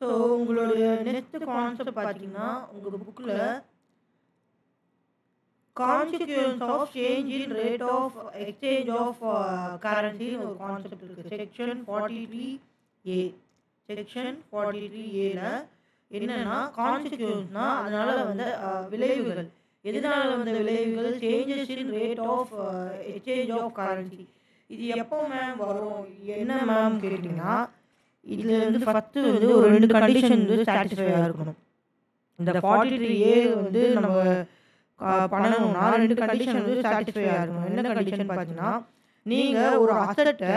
So உங்களுடைய next concept பார்த்தீங்கன்னா உங்கள் புக்கில் consequence of change in rate of exchange of கரன்சின்னு ஒரு கான்செப்ட் இருக்குது. Section 43A. செக்ஷன் 43Aல என்னன்னா கான்சிக்வன்ஸ்னா அதனால வந்து விளைவுகள், எதனால வந்த விளைவுகள், changes in rate of exchange of currency. இது எப்போ மேம் வரும், என்ன மேம் கேட்டிங்கன்னா, இதில் வந்து ஃபஸ்ட்டு வந்து ஒரு 2 கண்டிஷன் வந்து சாட்டிஸ்ஃபையாக இருக்கணும். இந்த 43A வந்து நம்ம பண்ணணும்னா 2 கண்டிஷன் வந்து சாட்டிஸ்ஃபையாக இருக்கணும். என்ன கண்டிஷன் பார்த்தீங்கன்னா, நீங்கள் ஒரு அசட்டை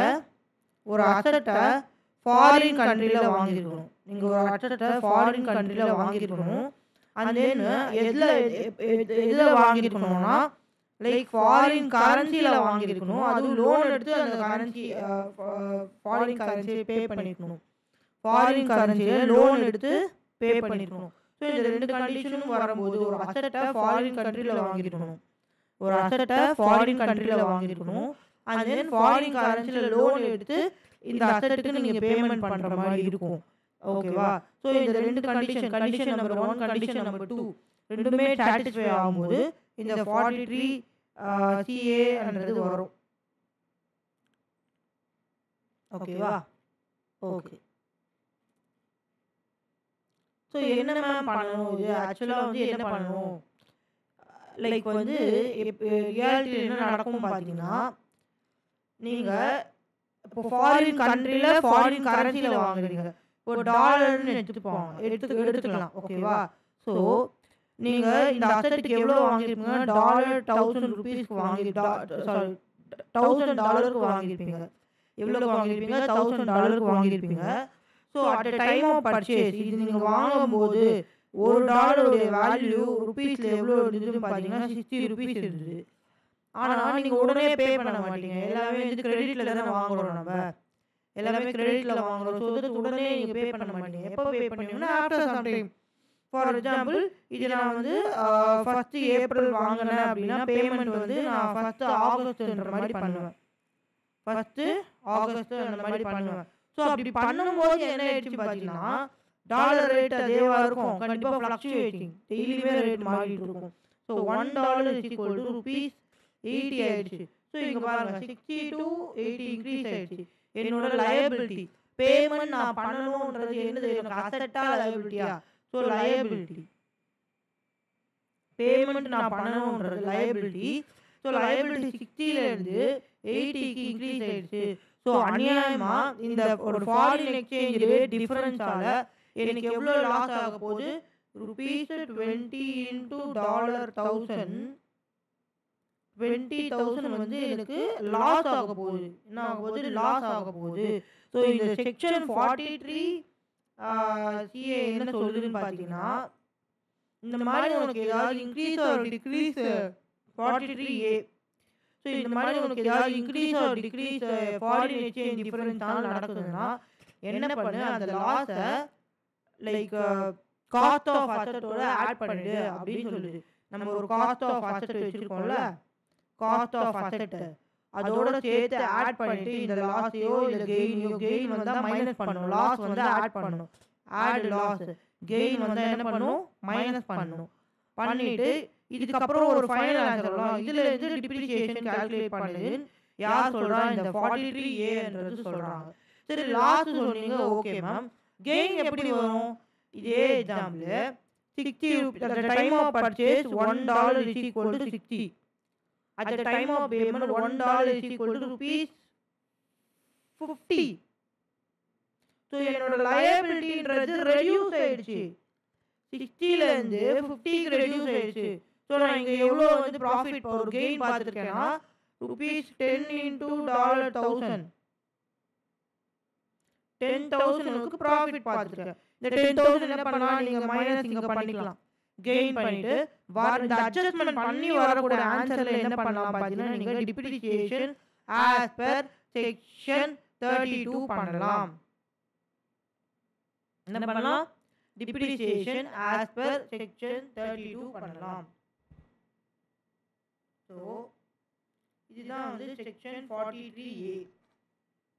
ஃபாரின் கண்ட்ரியில் வாங்கியிருக்கணும். நீங்கள் ஒரு அசட்டை ஃபாரின் கண்ட்ரியில் வாங்கியிருக்கணும். அண்ட் தென் எதில் வாங்கியிருக்கணும்னா, லைக் ஃபாரின் கரன்சியில் வாங்கியிருக்கணும். அதுவும் லோன் எடுத்து அந்த கரன்சி ஃபாரின் கரன்சியை பே பண்ணியிருக்கணும். ஃபாரின் கரன்சியில் லோன் எடுத்து பே பண்ணியிருக்கணும். ஸோ இந்த 2 கண்டிஷனும் வரும்போது ஒரு அசட்டை ஃபாரின் கண்ட்ரியில் வாங்கியிருக்கணும். ஒரு அசட்டை ஃபாரின் கண்ட்ரியில் வாங்கியிருக்கணும். அண்ட் தென் ஃபாரின் கரன்சியில் லோன் எடுத்து இந்த அசட்டுக்கு நீங்கள் பேமெண்ட் பண்ணுற மாதிரி இருக்கும். ஓகேவா? ஸோ இந்த 2 கண்டிஷன் நம்பர் 1, கண்டிஷன் நம்பர் 2 ரெண்டுமே சாட்டிஸ்ஃபை ஆகும்போது இந்த 43CA வரும். ஓகேவா? ஓகே. ஸோ என்ன மேம் பண்ணணும், இது ஆக்சுவலாக வந்து என்ன பண்ணணும், லைக் வந்து ரியாலிட்டியில் என்ன நடக்கும் பார்த்தீங்கன்னா, நீங்கள் இப்போ ஃபாரின் கண்ட்ரியில் ஃபாரின் கரன்சியில் வாங்குறீங்க. இப்போ டாலர்னு எடுத்துக்கலாம். ஓகேவா? ஸோ நீங்கள் இந்த அசட்டுக்கு எவ்வளோ வாங்கியிருப்பீங்க, $1000 $1000 வாங்கியிருப்பீங்க. எவ்வளோக்கு வாங்கியிருப்பீங்க, $1000 வாங்கியிருப்பீங்க. So at the time of purchase இது நீங்கள் வாங்கும்போது $1 வேல்யூ ருபீஸில் எவ்வளோ இருந்ததுன்னு பார்த்தீங்கன்னா ₹60 இருந்தது. ஆனால் நீங்கள் உடனே பே பண்ண மாட்டீங்க. எல்லாமே வந்து கிரெடிட்டில் தானே வாங்குறோம். நம்ம எல்லாமே கிரெடிட்டில் வாங்குறோம். ஸோ வந்து உடனே நீங்கள் பே பண்ண மாட்டீங்க. எப்போ பே பண்ணுவீங்கன்னா after some time. For example, இது நான் வந்து 1 ஏப்ரல் வாங்கினேன் அப்படின்னா பேமெண்ட் வந்து நான் 1 ஆகஸ்ட்ன்ற மாதிரி பண்ணுவேன். 1 ஆகஸ்ட் அந்த மாதிரி பண்ணுவேன். ஸோ அப்படி பண்ணும்போது என்ன ஆயிடுச்சு பார்த்தீங்கன்னா, டாலர் ரேட் அதேவா இருக்கும். கண்டிப்பாக ஃப்ளக்சுவேட்டிங், டெய்லியுமே ரேட் மாறிட்டு இருக்கும். ஸோ $1 =80 ஆயிடுச்சு. ஸோ இங்கே பாருங்க 60 to 80 இன்க்ரீஸ் ஆயிடுச்சு. என்னோட லயபிலிட்டி பேமெண்ட் நான் பண்ணணுன்றது என்னது, எனக்கு அசட்டா லயபிலிட்டியா? ஸோ லயபிலிட்டி பேமெண்ட் நான் பண்ணணுன்றது லயபிலிட்டி. ஸோ லயபிலிட்டி 60லேருந்து 80க்கு இன்க்ரீஸ் ஆயிடுச்சு. ஸோ அநியாயமா இந்த ஒரு ஃபாரின் எக்ஸ்சேஞ்ச் ரேட் டிஃபரன்ஸால எனக்கு எவ்வளோ லாஸ் ஆக போகுது, ₹20 into $1000 20,000 வந்து எனக்கு லாஸ் ஆக போகுது. என்ன ஆக போகுது, லாஸ் ஆக போகுது. ஸோ இந்த செக்ஷன் 43CA என்ன சொல்லுதுன்னு பார்த்தீங்கன்னா, இந்த மாதிரி உனக்கு ஏதாவது increase or degrees 43A. So இந்த மாதிரி உனக்கு ஏதாவது increase or decrease foreign exchange டிஃபரன்ஸால் நடக்குதுன்னா என்ன பண்ணு, அந்த லாஸை லைக் காஸ்ட் ஆஃப் அசட்டோட ஆட் பண்ணிடு அப்படின்னு சொல்லுது. நம்ம ஒரு காஸ்ட் ஆஃப் அசட் வச்சுருக்கோம்ல, காஸ்ட் ஆஃப் அசட் அதோட சேர்த்து ஆட் பண்ணிட்டு இந்த லாஸையோ இல்லை கெயின் வந்தால் மைனஸ் பண்ணணும், லாஸ் வந்து ஆட் பண்ணணும். ஆட் லாஸ், கெயின் வந்தால் என்ன பண்ணணும், மைனஸ் பண்ணணும். பண்ணிட்டு இதுக்கப்புறம் ஒரு ஃபைனல் ஆன்சர் சொல்லலாம். இதில் இருந்து டிப்ரிசியேஷன் கால்குலேட் பண்ணுதுன்னு யார் சொல்கிறா, இந்த 43Aன்றது சொல்கிறாங்க. சரி, லாஸ் சொன்னீங்க, ஓகே மேம். கெயின் எப்படி வரும், இதே example 60 at the time of purchase $1 is equal to 60. At the time of payment $1 is equal to ₹50. So என்னோட லயபிலிட்டின்றது ரெடியூஸ் ஆயிடுச்சு. 60லேருந்து 50க்கு ரெடியூஸ் ஆயிடுச்சு. ஸோ நான் இங்கே எவ்வளோ வந்து ப்ராஃபிட் ஒரு கெயின் பார்த்துருக்கேன்னா ₹10 into $1000 10,000 ப்ராஃபிட் பார்த்துருக்கேன். இந்த 10,000 என்ன பண்ணலாம், நீங்கள் மைனஸ் இங்கே பண்ணிக்கலாம், கெயின் பண்ணிட்டு இந்த அட்ஜஸ்ட்மெண்ட் பண்ணி வரக்கூடிய ஆன்சரில் என்ன பண்ணலாம் பார்த்தீங்கன்னா, நீங்கள் டிப்ரிசியேஷன் ஆஸ் பர் செக்ஷன் 32 பண்ணலாம். என்ன பண்ணலாம், டிப்ரிசியேஷன் ஆஸ் பர் செக்ஷன் 32 பண்ணலாம். ஸோ இதுதான் வந்து செக்ஷன் 43A.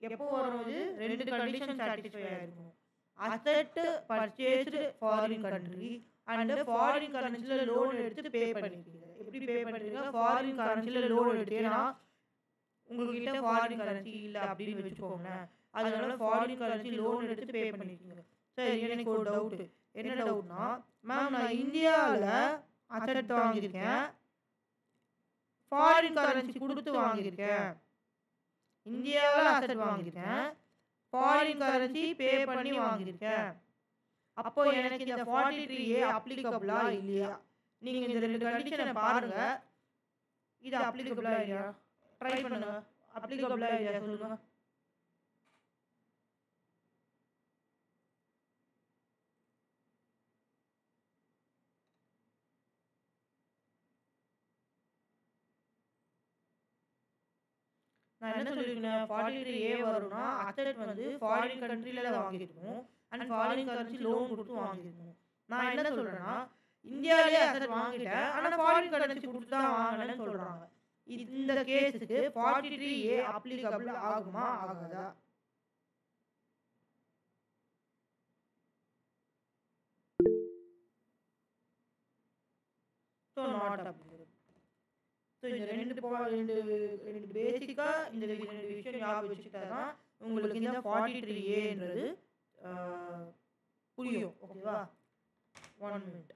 எப்போ வரும், இது 2 கண்டிஷன் சாட்டிஸ்ஃபை ஆகிருக்கும். Asset purchased foreign country and foreign கரன்சியில் லோன் எடுத்து பே பண்ணிருக்கீங்க. எப்படி பே பண்ணுறீங்க? ஃபாரின் கரன்சியில் லோன் எடுத்தீங்கன்னா உங்ககிட்ட ஃபாரின் கரன்சி இல்லை அப்படின்னு வச்சுக்கோங்களேன். அதனால ஃபாரின் கரன்சி லோன் எடுத்து பே பண்ணிருக்கீங்க. சரி, எனக்கு ஒரு டவுட்டு. என்ன டவுட்னா, மேம் நான் இந்தியாவில் அசெட் வாங்கியிருக்கேன், ஃபாரின் கரன்சி கொடுத்து வாங்கியிருக்கேன். இந்தியாவில் அசெட் வாங்கியிருக்கேன், ஃபாரின் கரன்சி பே பண்ணி வாங்கியிருக்கேன். அப்போ எனக்கு இந்த 43A அப்ளிகபிளா இல்லையா? நீங்கள் இந்த 2 கண்டிஷனை பாருங்க. இது அப்ளிகபிளா இல்லையா? ட்ரை பண்ணுங்க. அப்ளிகபிளா இல்லையா சொல்லுங்க. நான் என்ன சொல்லியிருக்கேன்? 43A வரும்னா அசெட் வந்து ஃபாரின் கண்ட்ரியில தான் வாங்கியிருக்கணும் அண்ட் ஃபாரின் கரன்சி லோன் கொடுத்து வாங்கியிருக்கணும். நான் என்ன சொல்கிறேன்னா, இந்தியாவிலே அசெட் வாங்கிட்டேன் ஆனால் ஃபாரின் கரன்சி கொடுத்து தான் வாங்கினேன்னு சொல்கிறாங்க. இந்த கேஸுக்கு 43A அப்ளிகபிள் ஆகுமா ஆகாதா? So not applicable. ஸோ இந்த ரெண்டு பேசிக்காக இந்த 2 விஷயம் ஞாபகம் வச்சுக்கிட்டா தான் உங்களுக்கு இந்த 43Aன்றது புரியும். ஓகேவா? 1 மினிட்.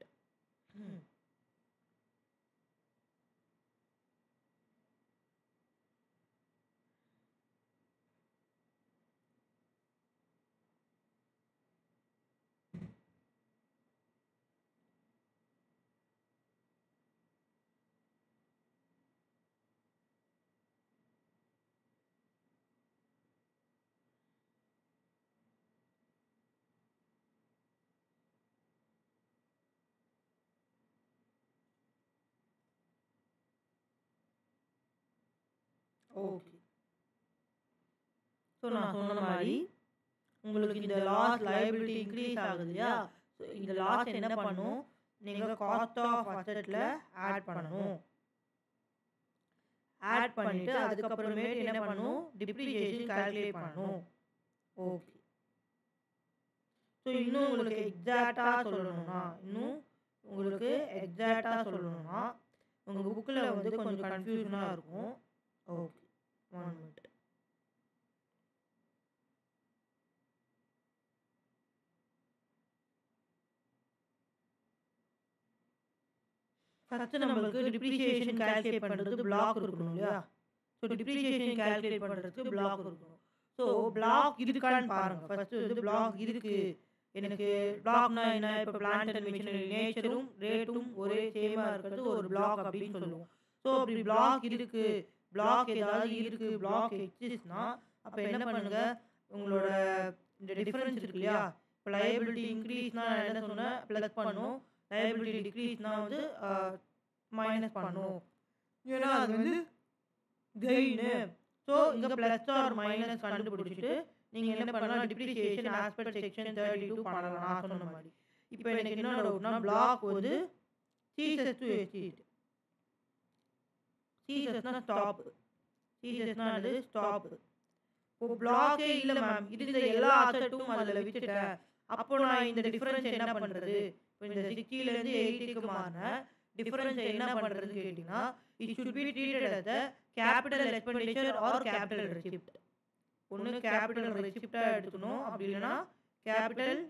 ஓகே. ஸோ நான் சொன்ன மாதிரி உங்களுக்கு இந்த லாஸ் லைபிலிட்டி இன்க்ரீஸ் ஆகுது இல்லையா? ஸோ இந்த லாஸ் என்ன பண்ணும்? நீங்கள் காஸ்ட் ஆஃப் அசெட்டில் ஆட் பண்ணணும். ஆட் பண்ணிவிட்டு அதுக்கப்புறமேட்டு என்ன பண்ணணும்? டிப்ரிசியேஷன் கால்குலேட் பண்ணணும். ஓகே. ஸோ இன்னும் உங்களுக்கு எக்ஸாக்டாக சொல்லணும்னா உங்கள் புக்கில் வந்து கொஞ்சம் கன்ஃபியூஷனாக இருக்கும். Okay, 1 minute. ஃபஸ்ட்டு நம்மளுக்கு டிப்ரிசியேஷன் கால்குலேட் பண்ணுறதுக்கு பிளாக் இருக்கணும் இல்லையா? ஸோ டிப்ரிசியேஷன் கால்குலேட் பண்ணுறதுக்கு பிளாக் இருக்கணும். ஸோ பிளாக் இருக்கான்னு பாருங்கள். ஃபஸ்ட்டு வந்து பிளாக் இருக்குது. எனக்கு பிளாக்னா என்ன? இப்போ பிளான்ட் அண்ட் மிஷினரி நேச்சரும் ரேட்டும் ஒரே சேமாக இருக்கிறது ஒரு பிளாக் அப்படின்னு சொல்லுவோம். ஸோ அப்படி பிளாக் இருக்குது, பிளாக் ஏதாவது இருக்குது, பிளாக் எக்ஸிஸ்ட்னா அப்போ என்ன பண்ணுங்க, உங்களோட இந்த டிஃபரன்ஸ் இருக்கு இல்லையா? இப்போ லைபிலிட்டி இன்க்ரீஸ்னா என்ன சொன்னேன்? ப்ளஸ் பண்ணும். லைபிலிட்டி டிக்ரீஸ்னா வந்து மைனஸ் பண்ணும். ஏன்னா அது வந்து கெயின். ஸோ இங்கே ப்ளஸ் ஆர் மைனஸ் கண்டுபிடிச்சிட்டு நீங்கள் என்ன பண்ணலாம்? டிப்ரிசியேஷன் ஆஸ் பர் செக்ஷன் 32 பண்ணலாம் நான் சொன்ன மாதிரி. இப்போ எனக்கு என்ன டவுட்னா, பிளாக் வந்து சீசஸ் டு எஸ்டேட். சீசஸ்னா ஸ்டாப். சீசஸ்னா அது ஸ்டாப். இப்போ பிளாக்கே இல்லை மேம், இருந்த எல்லா அசெட்டும் அதில் விட்டுட்டேன், அப்போ நான் இந்த டிஃபரன்ஸ் என்ன பண்ணுறது? இப்போ இந்த 60லேருந்து 80க்கு மாறின டிஃபரன்ஸ் என்ன பண்ணுறதுன்னு கேட்டிங்கன்னா, it should be treated as a capital expenditure or capital receipt. ஒன்று கேபிட்டல் ரெசிப்டாக எடுத்துக்கணும், அப்படி இல்லைன்னா கேபிட்டல்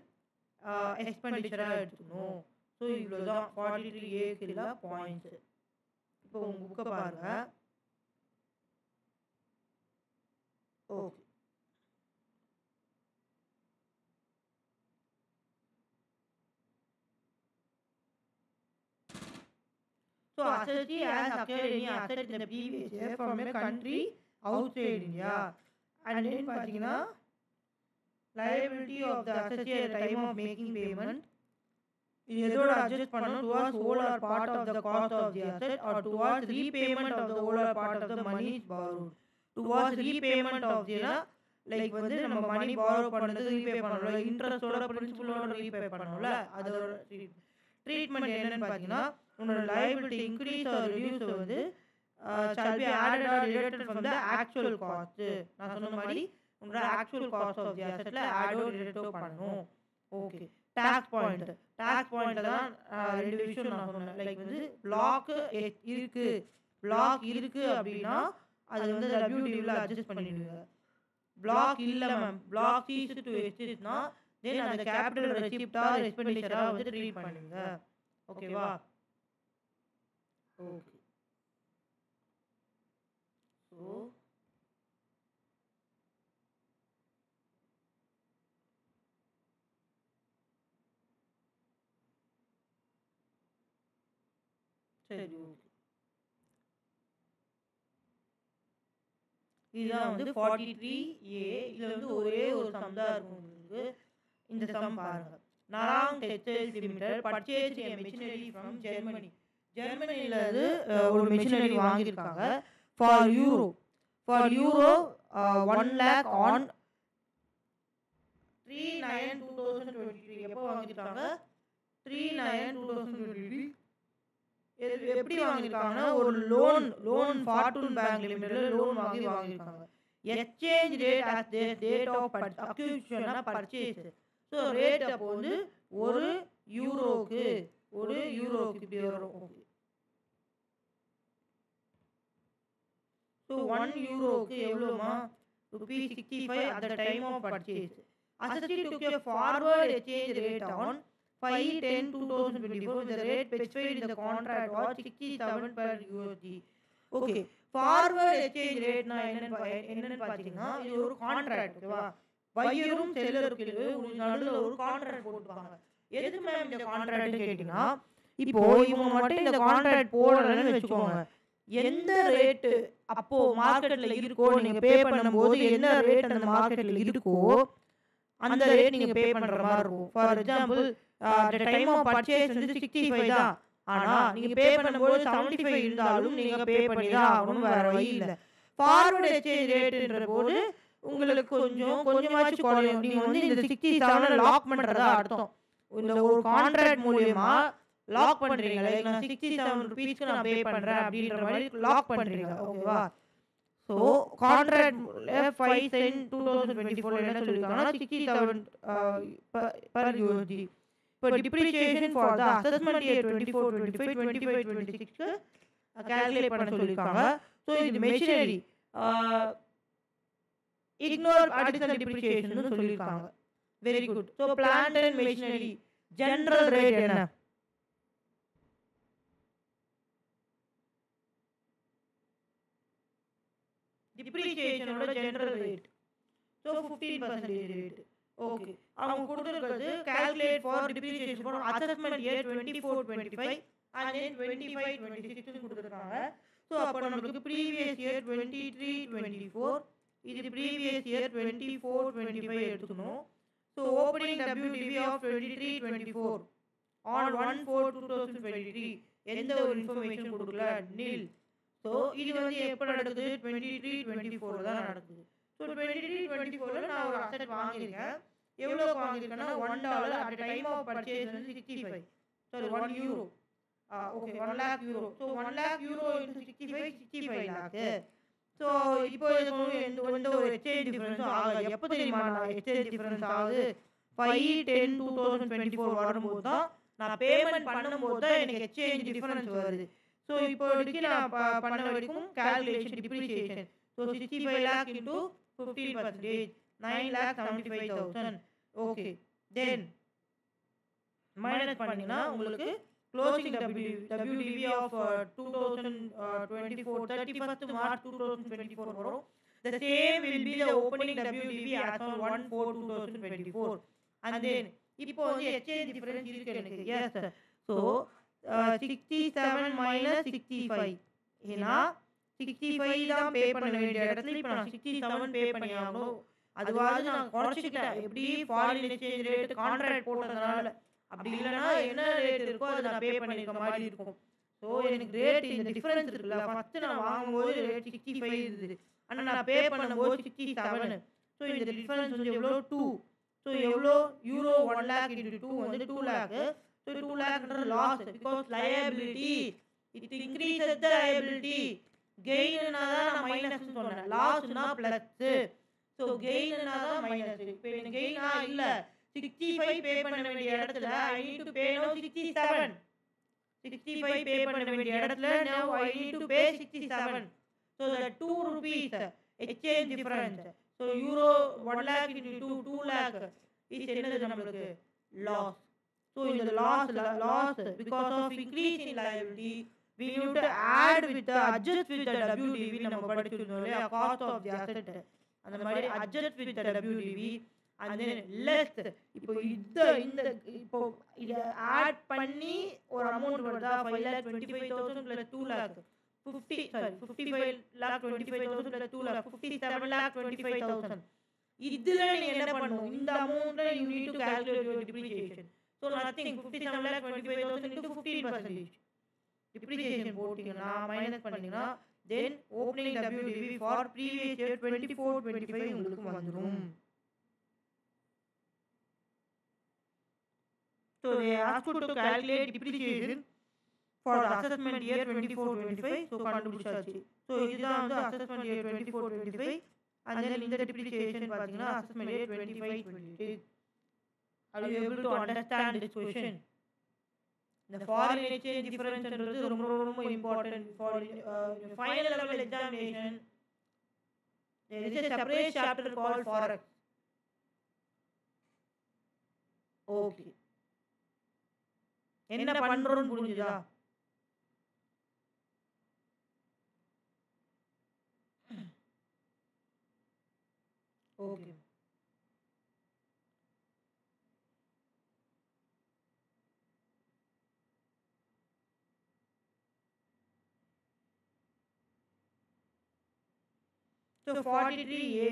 எக்ஸ்பெண்டிச்சராக எடுத்துக்கணும். ஸோ இவ்வளோ தான் 43Aக்கு இல்லை பாயிண்ட்ஸு. இப்போ உங்கள் புக்கை பாருங்கள். Okay. So assets has acquired any asset in the previous year from a country outside India. And then பார்த்தீங்கன்னா liability of the assets at the time of making payment இது எதோட adjust பண்ணணும்? towards whole or part of the cost of the asset or towards repayment of the whole or part of the money borrowed. Towards repayment of the like வந்து நம்ம மணி borrow பண்ணது repay பண்ணணும்ல, இன்ட்ரெஸ்டோட பிரின்சிபலோட repay பண்ணணும்ல, அதோட treatment என்னன்னு பார்த்தீங்கன்னா, உன்னோட liability increase or reduce வந்து shall be added or deducted from the actual cost. நான் சொன்ன மாதிரி உங்களோட actual cost of the assetல add or deduct பண்ணணும். ஓகே. டாஸ்க் பாயிண்ட்ல தான் ரெண்டு விஷயம் நான் சொன்னேன். லைக் வந்து பிளாக் இருக்கு அப்படின்னா அது வந்து WDVல அட்ஜஸ்ட் பண்ணிடுவீங்க. பிளாக் இல்ல மேம், பிளாக் சீஸ் டு எக்ஸிஸ்ட்னா தென் அந்த கேபிட்டல் ரெசிப்டா எக்ஸ்பெண்டிச்சரா வந்து ட்ரீட் பண்ணுவீங்க. ஓகேவா? ஓகே. ஸோ சரி, ஓகே. இதுதான் வந்து 43A. இதுல வந்து ஒரே ஒரு சம் தான் இருக்கும் உங்களுக்கு. இந்த சம் பாருங்க. Narang textiles limited purchased a machinery from Germany. ஜெர்மனில இருந்து ஒரு மிஷினரி வாங்கியிருக்காங்க ஃபார் யூரோ 1 lakh on 3/9/2023. எப்போ வாங்கியிருக்காங்க? 3/9/2023. எப்படி வாங்கியிருக்காங்கன்னா ஒரு லோன் ஃபார்ட்டூன் பேங்க் லிமிடெட்ல லோன் வாங்கியிருக்காங்க. Exchange rate at date of அக்யூசிஷன்னா பர்ச்சேஸ். ஸோ ரேட் அப்போ வந்து ஒரு யூரோக்கு இப்படி வரும். ஓகே. ஸோ 1 யூரோக்கு எவ்வளோமா? ₹65 at the time of purchase. Asset took a forward exchange rate on 5/10/2024. The rate specified in the contract was 67 per USD. Okay. Forward exchange ரேட்னா என்னன்னு பார்த்தீங்கன்னா இது ஒரு கான்ட்ராக்ட். ஓகேவா? பையரும் செல்லருக்கு நடுவில் ஒரு கான்ட்ராக்ட் போட்டுப்பாங்க. எதுக்கு மேம் இந்த கான்ட்ராக்ட் கேட்டீங்கன்னா, இப்போ இவங்க மட்டும் இந்த கான்ட்ராக்ட் போடலன்னு வச்சுக்கோங்க, எந்த ரேட்டு அப்போ மார்க்கெட்ல இருக்கோ நீங்க பே பண்ணும்போது என்ன ரேட் அந்த மார்க்கெட்ல இருக்கோ அந்த ரேட் நீங்க பே பண்ற மாதிரி இருக்கும். For example the time of purchase வந்து 65 தான். ஆனா நீங்க பே பண்ணும்போது 75 இருந்தாலும் நீங்க பே பண்ணி தான் ஆகணும், வேற வழி இல்ல. ஃபார்வர்ட் எக்ஸ்சேஞ்ச் ரேட்ன்ற போது உங்களுக்கு கொஞ்சமாச்சும் குறையும். நீங்க வந்து இந்த 67 லாக் பண்றதா அர்த்தம். இந்த ஒரு கான்ட்ராக்ட் மூலமா லாக் பண்றீங்க. லைக் நான் 67 ரூபீஸ்க்கு நான் பே பண்றேன் அப்படின்ற மாதிரி லாக் பண்றீங்க. ஓகேவா? ஸோ கான்ட்ராக்ட் 5/10/2024 என்ன சொல்லியிருக்காங்கன்னா 67 per USD. இப்போ depreciation for the assessment year 24-25 25-26க்கு கால்குலேட் பண்ண சொல்லியிருக்காங்க. ஸோ இது மெஷினரி இக்னோர் அடிஷனல் டிப்ரிசியேஷன் சொல்லியிருக்காங்க. Very good. So plant and machinery general rate என்ன? டிப்ரிசியேஷனோட general rate so 15% rate. Okay. அவங்க கொடுத்துருக்கிறது calculate for depreciation for assessment year 24-25 and then 25-26 கொடுத்துருக்காங்க. ஸோ அப்போ நம்மளுக்கு ப்ரீவியஸ் இயர் 23-24, இது ப்ரீவியஸ் இயர் 24-25 எடுத்துக்கணும். So opening WDV of 23-24 on 1/4/2023 எந்த ஒரு இன்ஃபர்மேஷன் கொடுக்கல, நில். ஸோ இது வந்து எப்போ நடக்குது? 23-24 தான் நடக்குது. ஸோ 23-24 நான் ஒரு அசெட் வாங்கியிருக்கேன். எவ்வளோக்கு வாங்கியிருக்கேன்னா $1 at டைம் ஆஃப் பர்ச்சேஸ் வந்து 65. Sorry 1 euro. Okay 1 lakh euro. So 1 lakh euro into 65 lakh. So இப்போ எந்த ஒரு எக்ஸ்சேஞ்ச் டிஃபரன்ஸும் ஆகாது. எப்போ தெரியுமா நான் எக்ஸ்சேஞ்ச் டிஃபரன்ஸ் ஆகுது? 5/10/2024 வரும்போது தான் நான் பேமெண்ட் பண்ணும்போது தான் எனக்கு எக்ஸ்சேஞ்ச் டிஃபரன்ஸ் வருது. ஸோ இப்போதைக்கு நான் பண்ண வரைக்கும் calculation depreciation. So 65 lakh into 15%, 9,75,000. Okay. தென் மைனஸ் பண்ணிங்கன்னா உங்களுக்கு closing WDV of 2024 31st March 2024 வரும். The same will be the opening WDV as on 1/4/2024. And then இப்போ வந்து எக்ஸ்சேஞ்ச் டிஃபரன்ஸ் இருக்கு எனக்கு. எஸ். ஸோ 67 minus 65 ஏன்னா 65 தான் பே பண்ண வேண்டிய இடத்துல இப்போ நான் 67 பே பண்ணி ஆகணும். அதுவாது நான் குறைச்சிக்கிட்டேன். எப்படி ஃபாரின் எக்ஸ்சேஞ்ச் ரேட் கான்ட்ராக்ட் போட்டதுனால. அப்படி இல்லைன்னா என்ன ரேட் இருக்கோ அதை நான் பே பண்ணியிருக்க மாதிரி இருக்கும். ஸோ எனக்கு ரேட் இந்த டிஃபரன்ஸ் இருக்குல்ல, ஃபஸ்ட்டு நான் வாங்கும்போது ரேட் 65 இருந்தது, ஆனால் நான் பே பண்ணும்போது 67. ஸோ இந்த டிஃபரன்ஸ் வந்து எவ்வளோ? 2. ஸோ எவ்வளோ? யூரோ 1 lakh into 2 வந்து 2 lakh. So 2 lakh loss because liability it increases the liability. Gain na da minus sonna, loss na plus. So gain na da minus. இப்போ எனக்கு gain illa 65 பே பண்ண வேண்டிய இடத்துல I need to pay now 67. 65 pay பண்ண வேண்டிய இடத்துல now I need to pay 67. So the 2 rupees exchange difference. So euro 1 lakh into 2 lakh is என்னது நம்மளுக்கு loss. So in the loss because of increase in liability we need to add with the adjust with the WDV நம்ம படிச்சிருந்தோம் இல்லையா cost of the asset அந்த மாதிரி adjust with the WDV and then less இப்போ இந்த இப்போ இத add பண்ணி ஒரு அமௌண்ட் வருதா 5,25,000 plus 2 lakh 55 lakh 25,000 plus 2 lakh 57 lakh 25,000 இதுல நீங்க என்ன பண்ணணும் இந்த அமௌண்ட்ல you need to calculate your depreciation. So nothing 57 lakh 25,000 into 15%. Depreciation போட்டீங்கன்னா மைனஸ் பண்ணீங்கன்னா then opening WDV for previous year 24-25 உங்களுக்கு வந்துரும். So they ask you to calculate depreciation for the assessment year 24-25. So கண்டுபிடிச்சாச்சு. So இதுதான் வந்து assessment year 24-25 and then இந்த depreciation பாத்தீங்கன்னா assessment year 25-26. Are you able to understand this question? The foreign exchange difference is ரொம்ப important for final level examination. There is a separate chapter called forex. Okay. என்ன பண்றோம்னு புரிஞ்சுதா? Okay. So 43A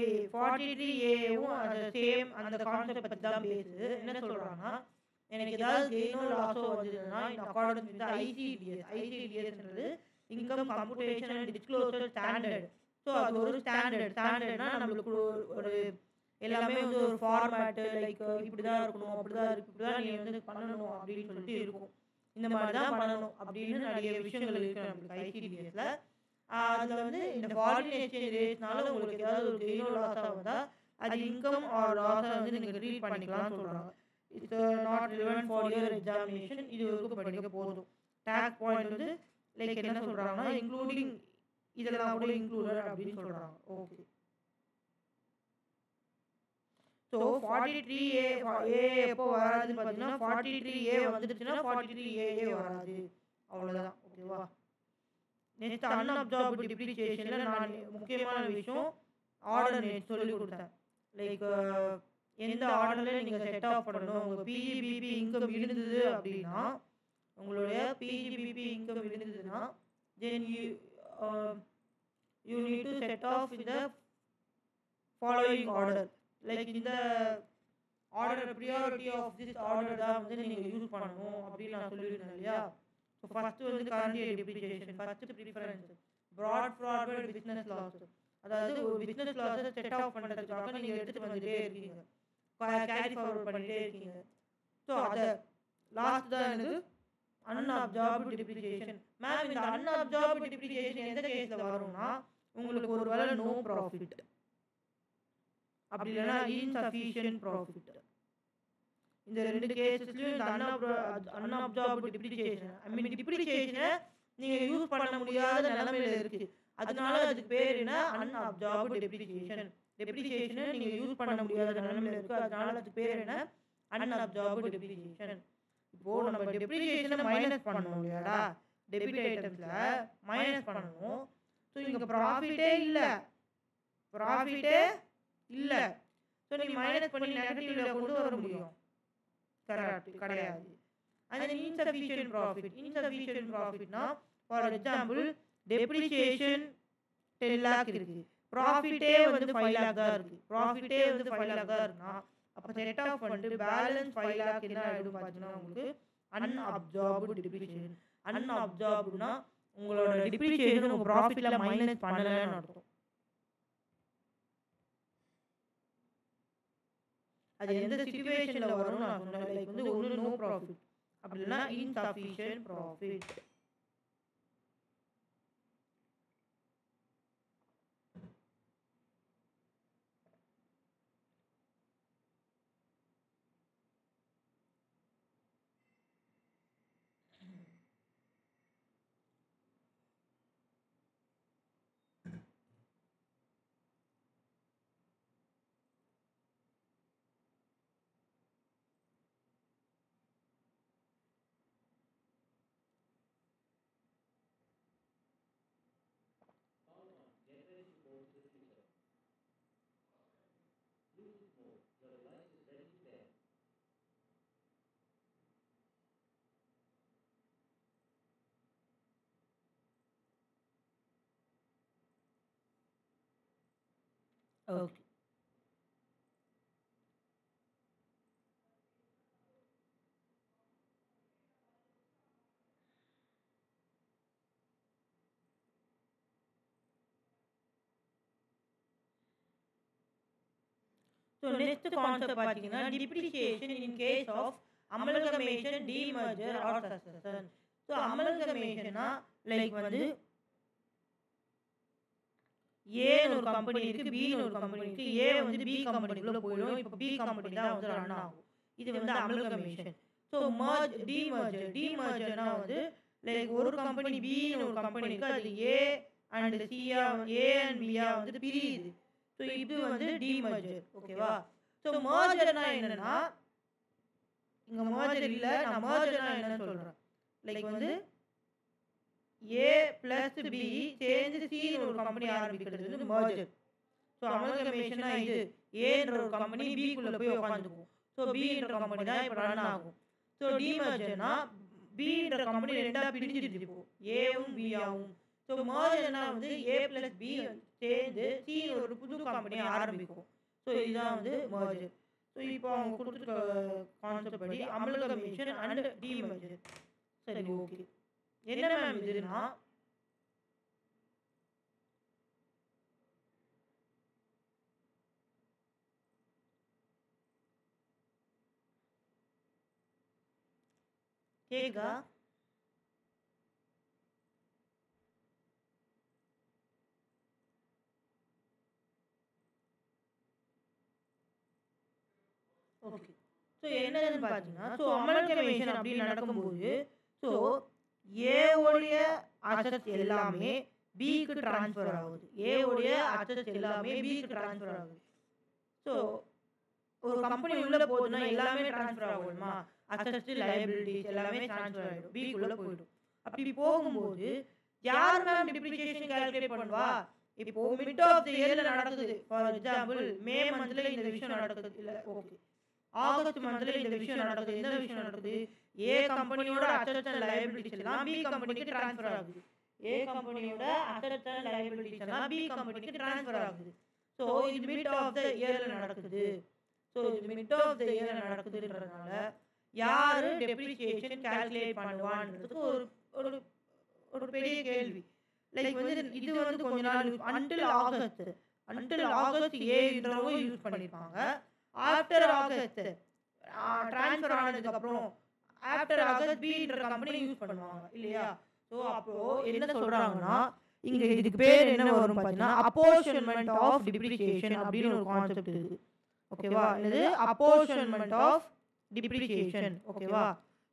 அந்த same அந்த concept பத்தி தான் பேசுது. என்ன சொல்றாங்கன்னா எனக்கு ஏதாவது கெயினோ லாஸோ வந்ததுன்னா in accordance with the ICDS income computation and disclosure standard. So அது ஒரு ஸ்டாண்டர்ட்னா நம்மளுக்கு ஒரு எல்லாமே வந்து ஒரு ஃபார்மேட்டு லைக் இப்படிதான் இருக்கணும் இப்படிதான் நீ வந்து பண்ணணும் அப்படின்னு சொல்லிட்டு இருக்கும். இந்த மாதிரி தான் பண்ணணும் அப்படின்னு நிறைய விஷயங்கள் இருக்கு நம்மளுக்கு ஐசிடிஎஸ்ல. அதில் வந்து இந்த ஃபாரின் எக்ஸ்சேஞ்ச் ரேட்னால உங்களுக்கு ஏதாவது ஒரு கெயினோ லாஸாக வந்தால் அது இன்கம் ஆர் லாஸை வந்து நீங்கள் ட்ரீட் பண்ணிக்கலாம்னு சொல்கிறாங்க. It's not relevant for your examination. இது வரைக்கும் படிக்க போதும். டேக்ஸ் பாயிண்ட் வந்து லைக் என்ன சொல்கிறாங்கன்னா இன்க்ளூடிங் இதெல்லாம் கூட இன்க்ளூடட் அப்படின்னு சொல்கிறாங்க. ஓகே. ஸோ 43A எப்போ வராதுன்னு பார்த்தீங்கன்னா 43A வந்துடுச்சுன்னா 43AA வராது. அவ்வளோதான். ஓகேவா? நெக்ஸ்ட் அன்அப்சார்ப்டு டிப்ரிசியேஷனில் நான் முக்கியமான விஷயம் ஆர்டர் நெட் சொல்லி கொடுத்தேன். லைக் எந்த ஆர்டரில் நீங்கள் செட் ஆஃப் பண்ணணும். உங்கள் பிஜிபிபி இன்கம் இருந்தது அப்படின்னா உங்களுடைய பிஜிபிபி இன்கம் இருந்ததுன்னா then you need to set off with the following order. Like இந்த order priority of this order தான் வந்து நீங்கள் யூஸ் பண்ணணும் அப்படின்னு நான் சொல்லியிருந்தேன் இல்லையா? ஸோ ஃபஸ்ட்டு வந்து current year depreciation, first preference, brought forward business loss. அதாவது ஒரு பிஸ்னஸ் லாஸை செட் ஆஃப் பண்ணுறதுக்காக நீங்கள் எடுத்துகிட்டு வந்துகிட்டே இருக்கீங்க, கேரி ஃபார்வர்ட் பண்ணிகிட்டே இருக்கீங்க. ஸோ அதை லாஸ்ட் தான் எனக்கு அன்அப்சார்ப்டு டிப்ரிசியேஷன். மேம் இந்த அன்அப்சார்ப்டு டிப்ரிசியேஷன் எந்த கேஸில் வரும்னா உங்களுக்கு ஒரு வேளை நோ ப்ராஃபிட் அப்படி இல்லைன்னா இன்சஃபிஷியன்ட் ப்ராஃபிட். இந்த ரெண்டு கேஸஸ்லையும் இந்த அன்அப்சார்ப்டு டிப்ரிசியேஷன் டிப்ரிசியேஷனை நீங்கள் யூஸ் பண்ண முடியாத நிலைமையில இருக்குது. அதனால அதுக்கு பேர் என்ன? அன்அப்சார்ப்டு டெப்ரிசியேஷன். டெப்ரிசியேஷனை நீங்கள் யூஸ் பண்ண முடியாத நிலைமையில இருக்குது, அதனால அதுக்கு பேர் என்ன? அன்அப்சார்ப்டு டெப்ரிசியேஷன். இப்போது நம்ம டெப்ரிசியேஷனை மைனஸ் பண்ணணும் இல்லையாடா? டெபிட் ஐட்டம்ஸில் மைனஸ் பண்ணணும். ஸோ இங்கே ப்ராஃபிட்டே இல்லை. ஸோ நீ மைனஸ் பண்ணி நெகட்டிவ்ல கொண்டு வர முடியும்? கிடையாது. அது இன்சஃபிஷியன்ட் ப்ராஃபிட்னா ஃபார் எக்ஸாம்பிள் டெப்ரிசியேஷன் 10 lakh இருக்கு, ப்ராஃபிட்டே வந்து 5 lakh தான் இருக்கு. ப்ராஃபிட்டே வந்து 5 lakh தான் இருக்குன்னா அப்போ செட் ஆஃப் பண்ணிட்டு பேலன்ஸ் 5 lakh என்ன ஆகிடும் பார்த்தீங்கன்னா உங்களுக்கு அன்அப்சார்ப்டு டிப்ரிசியேஷன். அன்அப்சார்ப்டுனா உங்களோட டிப்ரிசியேஷன் உங்கள் ப்ராஃபிட்டில் மைனஸ் பண்ணலைன்னு அர்த்தம். அது எந்த சிச்சுவேஷனில் வரும்னு நான் சொன்னேன். லைக் வந்து ஒன்று நோ ப்ராஃபிட், அப்படின்னா insufficient profit. Okay. So next concept பார்த்தீங்கன்னா depreciation in case of amalgamation demerger or succession. So அமல்கமேஷனா லைக் வந்து ஏன்னு ஒரு கம்பெனி இருக்கு, பின்னு ஒரு கம்பெனி இருக்கு. ஏ வந்து பி கம்பெனிக்குள்ள போயிடும். இப்போ பி கம்பெனி தான் வந்து ரன் ஆகும். இது வந்து அமல்கமேஷன். ஸோ டிமர்ஜர்னா வந்து லைக் ஒரு கம்பெனி பின்னு ஒரு கம்பெனி இருக்கு, அது A and chia A and பியா வந்து பிரியுது. ஸோ இது வந்து டிமர்ஜர். ஓகேவா? ஸோ மர்ஜர்னா என்னன்னா இங்க மர்ஜர் இல்ல, நான் மர்ஜர்னா என்னன்னு சொல்றேன். லைக் வந்து ஏ பிளஸ் பி சேர்ந்து சின்னு ஒரு கம்பெனி ஆரம்பிக்கிறது வந்து மர்ஜர். ஸோ அமல்கமேஷனா இது ஏன்ற ஒரு கம்பெனி பிக்குள்ள போய் உட்காந்துக்கும். ஸோ பின்ற கம்பெனி தான் இப்போ ரன் ஆகும். ஸோ டிமர்ஜர்னா பின்ற கம்பெனி ரெண்டா பிரிஞ்சிருச்சு, இப்போ ஏவும் பியாவும். ஸோ மர்ஜர்னா வந்து ஏ பிளஸ் பி சேர்ந்து சி ஒரு புது கம்பெனி ஆரம்பிக்கும். ஸோ இதுதான் வந்து மர்ஜர். ஸோ இப்போ அவங்க கொடுத்துருக்க கான்செப்ட் படி அமல்கமேஷன் அண்ட் டிமர்ஜர். சரி, ஓகே. என்ன மேம் இதுனா கேக்குதா? ஓகே. ஸோ என்னதுன்னு பார்த்தீங்கன்னா, ஸோ அமல்கமேஷன் அப்படின்னு நடக்கும்போது ஸோ ஏவுடைய அசட்ஸ் எல்லாமே பிக்கு ட்ரான்ஸ்ஃபர் ஆகுது. ஏவுடைய அசட்ஸ் எல்லாமே பிக்கு ட்ரான்ஸ்ஃபர் ஆகுது. ஸோ ஒரு கம்பெனி உள்ள போகுதுன்னா எல்லாமே ட்ரான்ஸ்ஃபர் ஆகுமா? அசட்ஸ் லைபிலிட்டிஸ் எல்லாமே ட்ரான்ஸ்ஃபர் ஆகிடும், பிக்குள்ள போயிடும். அப்படி போகும்போது யார் மேம் டிப்ரிசியேஷன் கால்குலேட் பண்ணுவா? இப்போ மிட் ஆஃப் த இயர்ல நடக்குது. ஃபார் எக்ஸாம்பிள் மே மந்த்ல இந்த விஷயம் நடக்குது, இல்ல ஓகே ஆகஸ்ட் மந்த்ல இந்த விஷயம் நடக்குது. என்ன விஷயம் நடக்குது? ஏ கம்பெனியோட அசெட்ஸ் அண்ட் லைபிலிட்டிஸ் எல்லாம் பி கம்பெனிக்கு ட்ரான்ஸ்ஃபர் ஆகுது. ஏ கம்பெனியோட அசெட்ஸ் அண்ட் லைபிலிட்டிஸ் எல்லாம் பி கம்பெனிக்கு ட்ரான்ஸ்ஃபர் ஆகுது. ஸோ இது மிட் ஆஃப் த இயர்ல நடக்குது. ஸோ இது மிட் ஆஃப் த இயர்ல நடக்குதுன்றதுனால யாரு டெப்ரிசியேஷன் கால்குலேட் பண்ணுவான்றதுக்கு ஒரு ஒரு ஒரு பெரிய கேள்வி. லைக் வந்து இது வந்து கொஞ்ச நாள் அன்டில் ஆகஸ்ட் ஏன்றவங்க யூஸ் பண்ணிருப்பாங்க. ஆஃப்டர் ஆகஸ்ட் ட்ரான்ஸ்ஃபர் ஆனதுக்கப்புறம் ஆஃப்டர் ஆகஸ்ட் பின்ற கம்பெனி யூஸ் பண்ணுவாங்க இல்லையா? ஸோ அப்போ என்ன சொல்றாங்கன்னா இங்க இதுக்கு பேர் என்ன வரும் பார்த்தீங்கன்னா அப்போர்ஷன்மெண்ட் ஆஃப் டிப்ரிசியேஷன் அப்படின்னு ஒரு கான்செப்ட் இருக்கு. ஓகேவா? இது அப்போர்ஷன்மெண்ட் ஆஃப் டிப்ரிசியேஷன். ஓகேவா?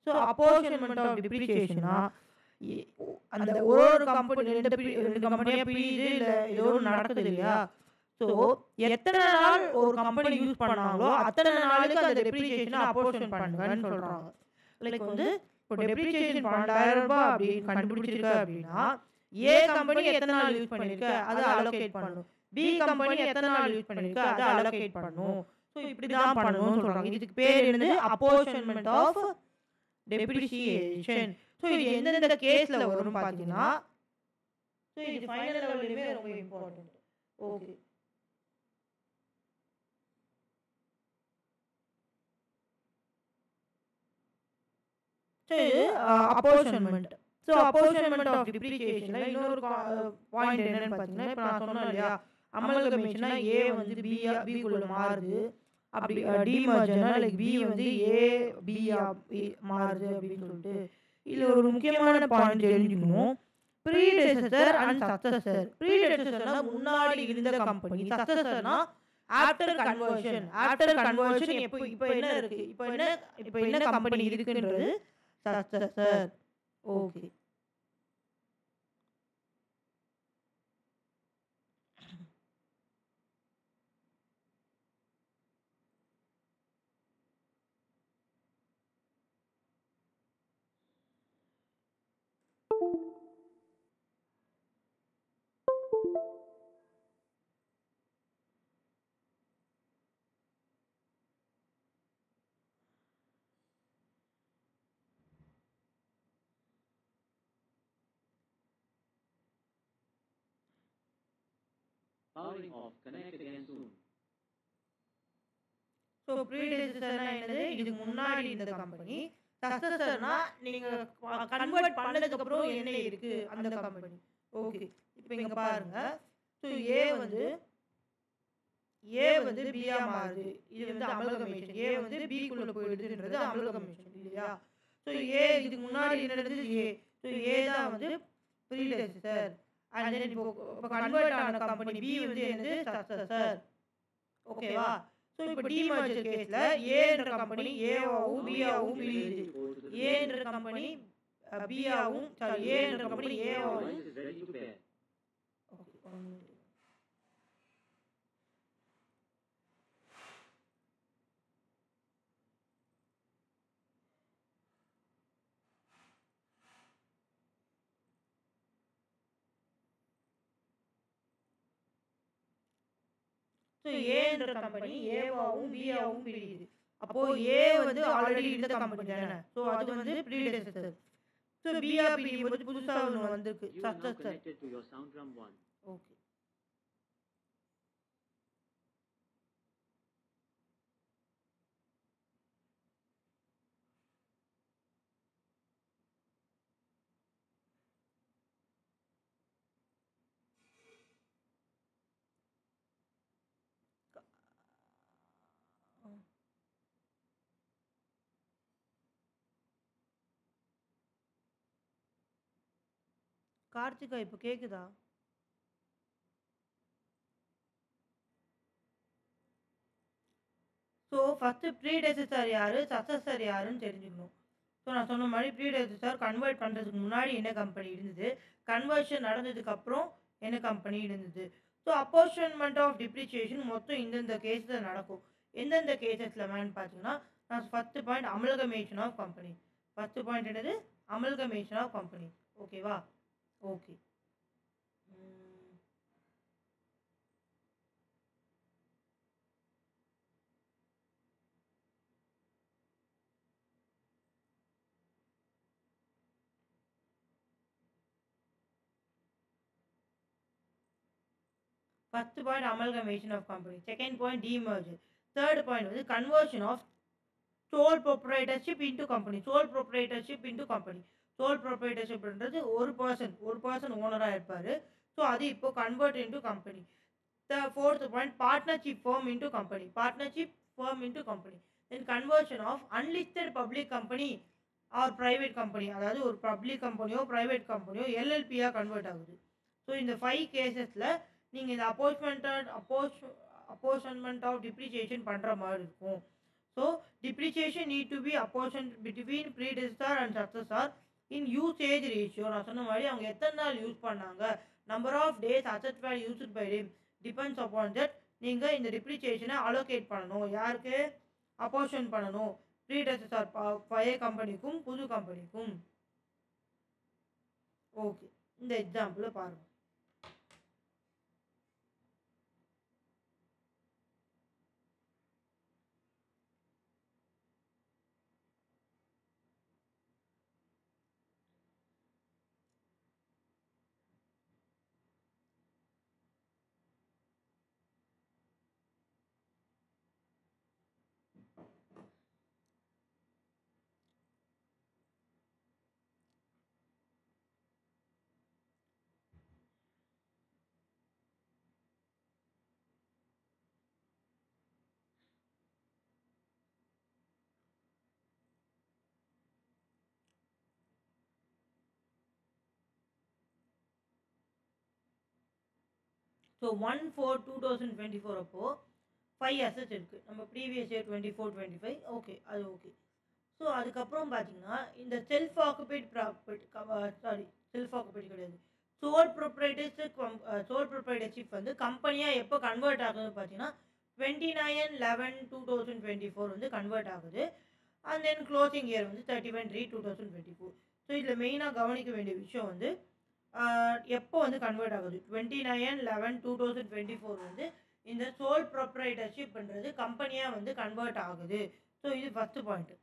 ஸோ அப்போர்ஷன்மெண்ட் ஆஃப் டிப்ரிசியேஷனா அந்த ஒரு கம்பெனி ரெண்டு கம்பெனியா பிரியுது, இல்லை ஏதோ ஒன்று நடக்குது இல்லையா? ஸோ எத்தனை நாள் ஒரு கம்பெனி யூஸ் பண்ணாங்களோ அத்தனை நாளுக்கு அந்த டெப்ரிசியேஷனை அப்போர்ஷன் பண்ணுங்கன்னு சொல்கிறாங்க. லைக் வந்து இப்போ டெப்ரிசியேஷன் 12,000 ரூபாய் அப்படின்னு கண்டுபிடிச்சிருக்க அப்படின்னா ஏ கம்பெனி எத்தனை நாள் யூஸ் பண்ணியிருக்க அதை அலோகேட் பண்ணணும், பி கம்பெனி எத்தனை நாள் யூஸ் பண்ணியிருக்க அதை அலோகேட் பண்ணணும். ஸோ இப்படி தான் பண்ணணும்னு சொல்கிறாங்க. இதுக்கு பேர் என்னது? அப்போர்ஷன்மெண்ட் ஆஃப் டெப்ரிசியேஷன். ஸோ இது எந்தெந்த கேஸில் வரும்னு பார்த்தீங்கன்னா ஸோ இது ஃபைனல் லெவல்லையுமே ரொம்ப இம்பார்ட்டன்ட். ஓகே. ஸோ இது அப்போர்ஷன்மெண்ட். ஸோ அப்போர்ஷன்மெண்ட் ஆஃப் டிப்ரிசியேஷனில் இன்னொரு பாயிண்ட் என்னன்னு பார்த்தீங்கன்னா இப்போ நான் சொன்னேன் இல்லையா, அமல்கமேஷனா ஏ வந்து பிக்குள்ள மாறுது, அப்படி டிமர்ஜர்னா லைக் பி வந்து ஏ பி மாறுது அப்படின்னு சொல்லிட்டு இதில் ஒரு முக்கியமான பாயிண்ட் தெரிஞ்சுக்கணும். ப்ரீடெசஸர் அண்ட் சக்சஸர். ப்ரீடெசஸர்னா முன்னாடி இருந்த கம்பெனி, சக்சஸர்னா ஆஃப்டர் கன்வர்ஷன். ஆஃப்டர் கன்வர்ஷன் இப்போ என்ன இருக்கு, இப்போ என்ன கம்பெனி இருக்குன்றது successor. Okay. Powering off. Connect again soon. So ப்ரீடெசஸர்னா என்னது? இதுக்கு முன்னாடி இந்த கம்பெனி. சக்சஸர்னா நீங்கள் கன்வெர்ட் பண்ணதுக்கப்புறம் என்ன இருக்குது அந்த கம்பெனி. ஓகே, இப்போ இங்கே பாருங்கள். ஸோ ஏ வந்து பியா மாறுது. இது வந்து அமல்கமேஷன். ஏ வந்து பிக்குள்ளே போயிடுதுன்றது அமல்கமேஷன் இல்லையா? ஸோ ஏ இதுக்கு முன்னாடி என்ன நடந்தது? ஏ. ஸோ ஏ தான் வந்து ப்ரீடெசஸர். அண்ட் தென் இப்போ கன்வெர்ட் ஆன கம்பெனி பி வந்து என்னது? சக்சஸர். ஓகேவா? ஸோ இப்போ டிமர்ஜர் கேஸில் ஏன்ற கம்பெனி ஏவாவும் பியாவும் பிரியுது. ஏன்ற கம்பெனி பியாவும் ஏன்ற கம்பெனி ஏவாவும். ஸோ ஏன்ற கம்பெனி ஏவாவும் பியாவும் பிரியுது. அப்போது ஏ வந்து ஆல்ரெடி இருந்த கம்பெனி தானே. ஸோ அது வந்து ப்ரீடெசஸர். ஸோ பியா பிரியும் போது புதுசாக ஒன்று வந்திருக்கு, சக்சஸர். ஓகே. கார்த்திகா இப்போ கேட்குதா? ஸோ ஃபஸ்ட்டு ப்ரீடெசஸர் யார், சக்சஸர் யாருன்னு தெரிஞ்சுக்கணும். ஸோ நான் சொன்ன மாதிரி ப்ரீடெசஸர் கன்வெர்ட் பண்ணுறதுக்கு முன்னாடி என்ன கம்பெனி இருந்தது, கன்வர்ஷன் நடந்ததுக்கப்புறம் என்ன கம்பெனி இருந்தது. ஸோ அப்போர்ஷன்மெண்ட் ஆஃப் டிப்ரிசியேஷன் மொத்தம் இந்தந்த கேஸில் நடக்கும். எந்தெந்த கேசஸில் மேன் பார்த்தீங்கன்னா, நான் first point amalgamation of company. First point என்னது? Amalgamation of company. ஓகேவா? Okay. First point amalgamation of company. Second point demerger. Third point வந்து conversion of sole proprietorship into company. Sole proprietorship into company. Sole proprietorship என்றது ஒரு person ஓனராக இருப்பார். So அது இப்போ convert into company. Fourth point partnership firm into company. Partnership firm into company. Then conversion of unlisted public company or private company. அதாவது ஒரு public கம்பெனியோ private கம்பெனியோ எல்எல்பியாக convert ஆகுது. So இந்த 5 கேசஸில் நீங்கள் இந்த அப்போர்ஷன்மெண்ட் ஆஃப் டிப்ரிசியேஷன் பண்ணுற மாதிரி இருக்கும். So depreciation need to be apportion between predecessor and successor in usage ratio. நான் சொன்ன மாதிரி அவங்க எத்தனை நாள் யூஸ் பண்ணாங்க, number of days asset value used by them depends upon that. நீங்கள் இந்த டிப்ரிசியேஷனை அலோகேட் பண்ணணும். யாருக்கு? அப்போர்ஷன் பண்ணணும். ப்ரீடெசஸர் பழைய கம்பெனிக்கும் புது கம்பெனிக்கும். ஓகே, இந்த எக்ஸாம்பிள் பாருங்கள். ஸோ 1/4/2024 அப்போது 5 அசெட்ஸ் இருக்குது. நம்ம ப்ரீவியஸ் இயர் 24-25 ஓகே, அது ஓகே. ஸோ அதுக்கப்புறம் பார்த்தீங்கன்னா இந்த செல்ஃப் ஆக்குபைட் கிடையாது, சோல் ப்ரொப்ரைட்டர்ஷிப் வந்து கம்பெனியாக எப்போ கன்வெர்ட் ஆகுதுன்னு பார்த்தீங்கன்னா 29/11/2024 வந்து கன்வெர்ட் ஆகுது. அண்ட் தென் க்ளோசிங் இயர் வந்து 31/3/2024. ஸோ இதில் மெயினாக கவனிக்க வேண்டிய விஷயம் வந்து எப்போ வந்து கன்வெர்ட் ஆகுது, 29/11/2024 வந்து இந்த சோல் ப்ரொப்ரைட்டர்ஷிப்ன்றது கம்பெனியாக வந்து கன்வெர்ட் ஆகுது. ஸோ இது ஃபஸ்ட்டு பாயிண்ட்டு.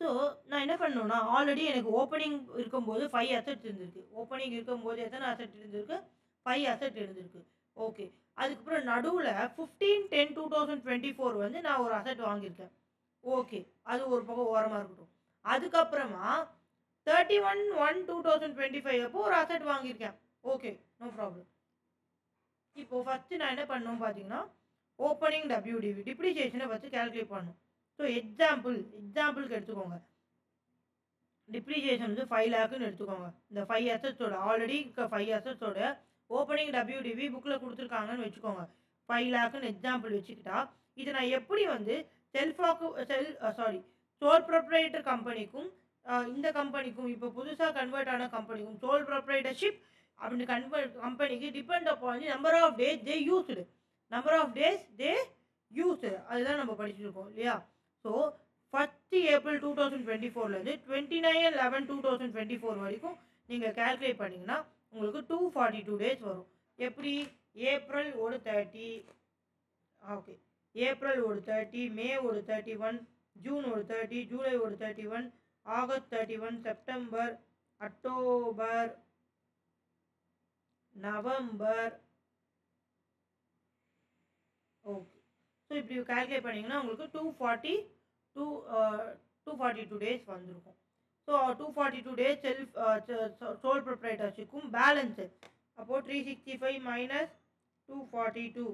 ஸோ நான் என்ன பண்ணணும்னா, ஆல்ரெடி எனக்கு ஓப்பனிங் இருக்கும்போது 5 அசெட்ஸ் இருந்திருக்கு. ஓப்பனிங் இருக்கும்போது எத்தனை அசெட் இருந்திருக்கு? 5 அசெட் இருந்திருக்கு. ஓகே, அதுக்கப்புறம் நடுவில் 15/10/2024 வந்து நான் ஒரு அசெட் வாங்கியிருக்கேன். ஓகே, அது ஒரு பக்கம் ஓரமாக இருக்கட்டும். அதுக்கப்புறமா 31/1/2025 அப்போ ஒரு அசெட் வாங்கியிருக்கேன். Okay, no problem. இப்போ ஃபஸ்ட்டு நான் என்ன பண்ணணும் பார்த்தீங்கன்னா, ஓப்பனிங் WDV டிப்ரிசியேஷனை வச்சு கால்குலேட் பண்ணணும். ஸோ எக்ஸாம்பிளுக்கு எடுத்துக்கோங்க. டிப்ரிசியேஷன் வந்து 5 லேக்குன்னு எடுத்துக்கோங்க. இந்த 5 அசெட்ஸோட ஆல்ரெடி இருக்க 5 அசெட்ஸோட ஓப்பனிங் WDV புக்கில் கொடுத்துருக்காங்கன்னு வச்சுக்கோங்க. 5 லேக்குன்னு எக்ஸாம்பிள் வச்சுக்கிட்டா, இதை நான் எப்படி வந்து சோல் ப்ரொப்ரைட்டர் கம்பெனிக்கும் இந்த கம்பெனிக்கும் இப்போ புதுசாக கன்வெர்ட் ஆன கம்பெனிக்கும் சோல் ப்ரொப்ரைட்டர்ஷிப் அப்படின்னு கம்பெனிக்கு depend upon number of days they used அதுதான் நம்ம படிச்சிருக்கோம் இல்லையா? ஸோ 1st April 2024லேருந்து 29/11/2024 வரைக்கும் நீங்கள் கால்குலேட் பண்ணிங்கன்னா உங்களுக்கு 242 டேஸ் வரும். எப்படி? ஏப்ரல் ஒரு 30, ஓகே, ஏப்ரல் ஒரு 30, மே ஒரு 31, ஜூன் ஒரு 30, ஜூலை ஒரு 31, August 31, September, October, November. Okay, so இப்படி கால்குலேட் பண்ணிங்கன்னா உங்களுக்கு 242 டேஸ் வந்திருக்கும். ஸோ 242 டேஸ் சோல் ப்ரொப்ரைட்டர்ஷிப்புக்கும் பேலன்ஸு அப்போது 365 மைனஸ் 242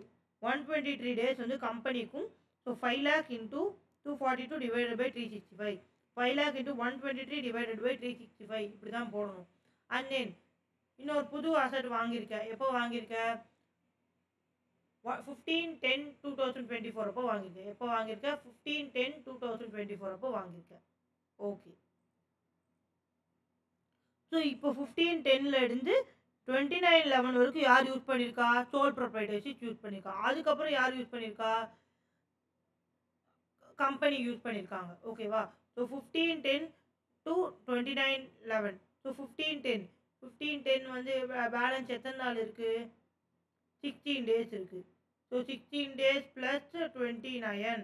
123 டேஸ் வந்து கம்பெனிக்கும். So 5 lakh into 242 divided by 365 5 lakh into 123 divided by 365 இப்படி தான் போடணும். அண்ட் தென் இன்னொரு புது அசட் வாங்கியிருக்கேன். எப்போ வாங்கியிருக்கேன்? 15/10/2024 அப்போ வாங்கியிருக்கேன். எப்போ வாங்கியிருக்கேன்? 15/10/2024 அப்போ வாங்கியிருக்கேன். ஓகே, ஸோ இப்போ 15/10ல இருந்து 29/11 வரைக்கும் யார் யூஸ் பண்ணியிருக்கா? சோல் ப்ரொப்ரைட்டர்ஷிப் யூஸ் பண்ணியிருக்கா. அதுக்கப்புறம் யார் யூஸ் பண்ணியிருக்கா? கம்பெனி யூஸ் பண்ணியிருக்காங்க. ஓகேவா? So 15/10 to 29/11. ஸோ 15/10 வந்து பேலன்ஸ் எத்தனை நாள் இருக்குது? 16 டேஸ் இருக்குது. So 16 days plus 29,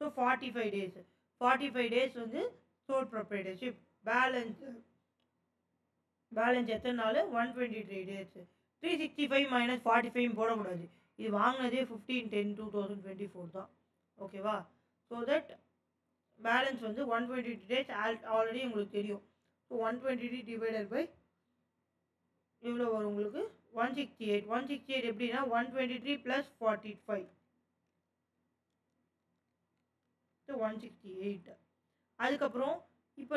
so 45 days. 45 days வந்து சோல் ப்ரொப்ரைட்டர்ஷிப். பேலன்ஸ் எத்தனை நாள்? 123 டேஸ். 365 மைனஸ் 45 போடக்கூடாது. இது வாங்கினதே 15/10/2024 தான். ஓகேவா? ஸோ தட் பேலன்ஸ் வந்து 123 டேஸ் ஆல்ரெடி உங்களுக்கு தெரியும். ஸோ 123 டிவைடட் பை எவ்வளோ வரும் உங்களுக்கு? 168. 168 எப்படின்னா 123 + 45, ஸோ 168. அதுக்கப்புறம் இப்போ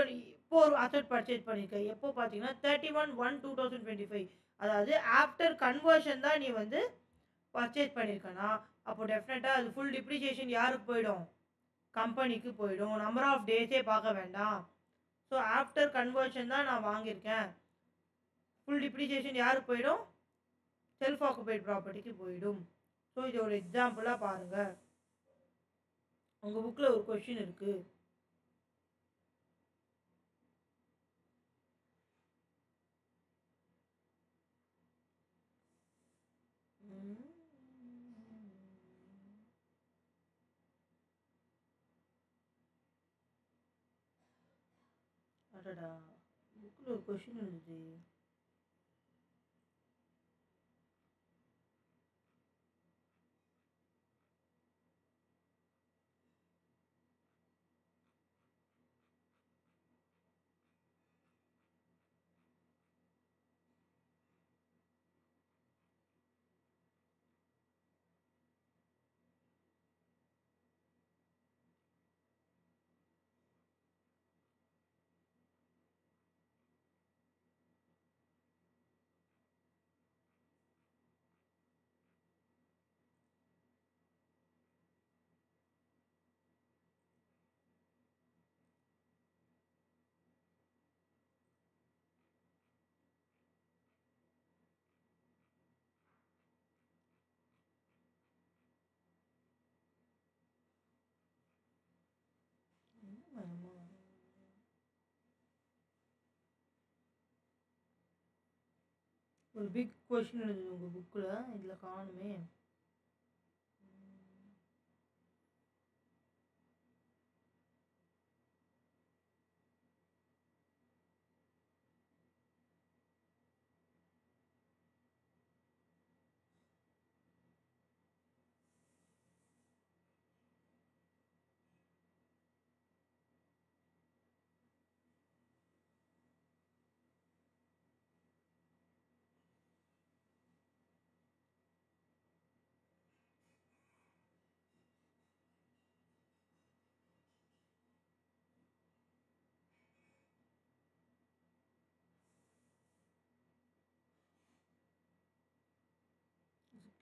ஒரு அசட் பர்ச்சேஸ் பண்ணியிருக்கேன். எப்போ பார்த்தீங்கன்னா 31/1/2025, அதாவது ஆஃப்டர் கன்வர்ஷன் தான் நீ வந்து பர்ச்சேஸ் பண்ணியிருக்கேன்னா அப்போ டெஃபினட்டாக அது ஃபுல் டிப்ரிசியேஷன் யாருக்கு போயிடும்? கம்பெனிக்கு போயிடும். நம்பர் ஆஃப் டேஸே பார்க்க வேண்டாம். ஸோ ஆஃப்டர் கன்வர்ஷன் தான் நான் வாங்கியிருக்கேன். ஃபுல் டிப்ரிசியேஷன் யாருக்கு போயிடும்? செல்ஃப் ஆக்குபைட் ப்ராப்பர்ட்டிக்கு போயிடும். ஸோ இது ஒரு எக்ஸாம்பிளாக பாருங்கள். உங்கள் புக்கில் ஒரு கொஷின் இருக்குது. அடடா, புக்கில் ஒரு கொஷின் இருந்துச்சு. ஒரு பிக் கொஷின் இருந்தது உங்கள் புக்கில், இதில் காணுமே.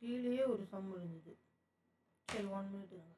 கீழேயே ஒரு சம் இருந்தது. சரி 1 மினிட் இருங்க.